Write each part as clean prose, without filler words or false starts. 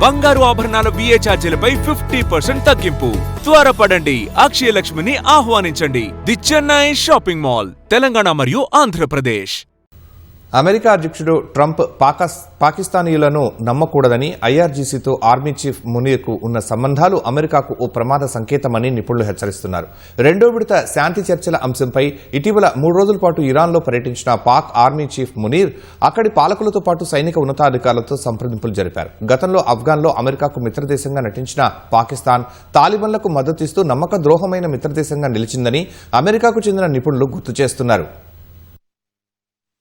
బంగారు ఆభరణాల VA ఛార్జీలపై 50% తగ్గింపు. త్వరపడండి, అక్షయ లక్ష్మిని ఆహ్వానించండి. The Chennai shopping mall, Telangana మరియు ఆంధ్రప్రదేశ్. అమెరికా అధ్యక్షుడు ట్రంప్ పాకిస్తానీయులను నమ్మకూడదని IRGCతో ఆర్మీ చీఫ్ మునీర్కు ఉన్న సంబంధాలు అమెరికాకు ఓ ప్రమాద సంకేతమని నిపుణులు హెచ్చరిస్తున్నారు. రెండో విడత శాంతి చర్చల అంశంపై ఇటీవల 3 రోజుల పాటు ఇరాన్లో పర్యటించిన పాక్ ఆర్మీ చీఫ్ మునీర్ అక్కడి పాలకులతో పాటు సైనిక ఉన్నతాధికారులతో సంప్రదింపులు జరిపారు. గతంలో ఆఫ్ఘన్లో అమెరికాకు మిత్రదేశంగా నటించిన పాకిస్తాన్ తాలిబాన్లకు మద్దతిస్తూ నమ్మక ద్రోహమైన మిత్రదేశంగా నిలిచిందని అమెరికాకు చెందిన నిపుణులు గుర్తు చేస్తున్నారు.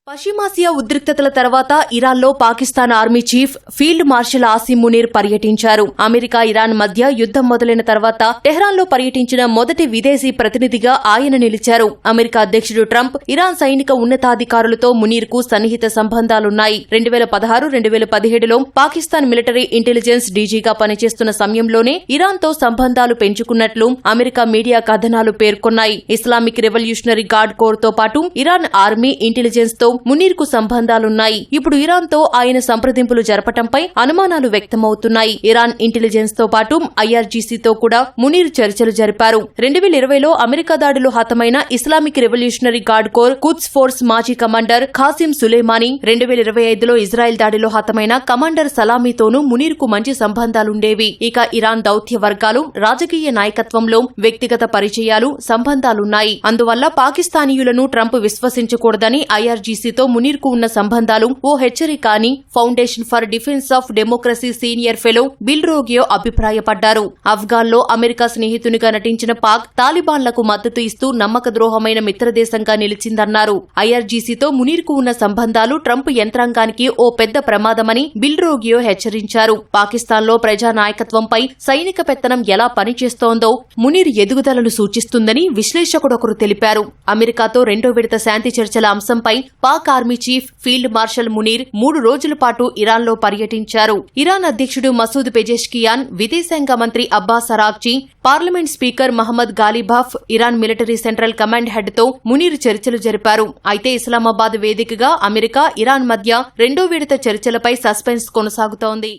పశ్చిమాసియా ఉద్రిక్తతల తర్వాత ఇరాన్లో Pakistan army chief field marshal Asim Munir పర్యటించారు. అమెరికా ఇరాన్ మధ్య యుద్దం మొదలైన తర్వాత టెహ్రాన్లో పర్యటించిన మొదటి విదేశీ ప్రతినిధిగా ఆయన నిలిచారు. అమెరికా అధ్యక్షుడు ట్రంప్ ఇరాన్ సైనిక ఉన్నతాధికారులతో మునీర్కు సన్నిహిత సంబంధాలున్నాయి. 2016-2017లో పాకిస్తాన్ మిలిటరీ ఇంటెలిజెన్స్ డీజీగా పనిచేస్తున్న సమయంలోనే ఇరాన్తో సంబంధాలు పెంచుకున్నట్లు అమెరికా మీడియా కథనాలు పేర్కొన్నాయి. ఇస్లామిక్ రెవల్యూషనరీ గార్డ్ కోర్ తో పాటు ఇరాన్ ఆర్మీ ఇంటెలిజెన్స్ తో మునీర్కు సంబంధాలున్నాయి. ఇప్పుడు ఇరాన్తో ఆయన సంప్రదింపులు జరపటంపై అనుమానాలు వ్యక్తమవుతున్నాయి. ఇరాన్ ఇంటెలిజెన్స్ తో పాటు IRGCతో కూడా మునీర్ చర్చలు జరిపారు. 2020లో అమెరికా దాడిలో హతమైన Islamic Revolutionary Guard Corps Quds Force మాజీ కమాండర్ ఖాసిం సులేమానీ, 2025లో ఇజ్రాయెల్ దాడిలో హతమైన కమాండర్ సలామీతోనూ మునీర్కు మంచి సంబంధాలుండేవి. ఇక ఇరాన్ దౌత్య వర్గాలు, రాజకీయ నాయకత్వంలో వ్యక్తిగత పరిచయాలు, సంబంధాలున్నాయి. అందువల్ల పాకిస్తానీయులను ట్రంప్ విశ్వసించకూడదని IRGC తో మునీర్కు ఉన్న సంబంధాలు ఓ హెచ్చరిక అని Foundation for Defense of Democracy senior fellow Bill Roggio అభిప్రాయపడ్డారు. ఆఫ్ఘన్లో అమెరికా స్నేహితునిగా నటించిన పాక్ తాలిబాన్లకు మద్దతు ఇస్తూ నమ్మక ద్రోహమైన మిత్రదేశంగా నిలిచిందన్నారు. IRGCతో మునీర్కు ఉన్న సంబంధాలు ట్రంప్ యంత్రాంగానికి ఓ పెద్ద ప్రమాదమని బిల్ రోగియో హెచ్చరించారు. పాకిస్తాన్లో ప్రజా నాయకత్వంపై సైనిక పెత్తనం ఎలా పనిచేస్తోందో మునీర్ ఎదుగుదలను సూచిస్తుందని విశ్లేషకుడొకరు తెలిపారు. అమెరికాతో రెండో విడత శాంతి చర్చల అంశంపై Pak army chief field martial Munir 3 రోజుల పాటు ఇరాన్లో పర్యటించారు. ఇరాన్ అధ్యక్షుడు మసూద్ పెజెష్కియాన్, విదేశాంగ మంత్రి Abbas Araghchi, parliament speaker Mohammad Ghalibaf, Iran military central command head తో మునీర్ చర్చలు జరిపారు. అయితే ఇస్లామాబాద్ వేదికగా అమెరికా, ఇరాన్ మధ్య రెండో విడత చర్చలపై సస్పెన్స్ కొనసాగుతోంది.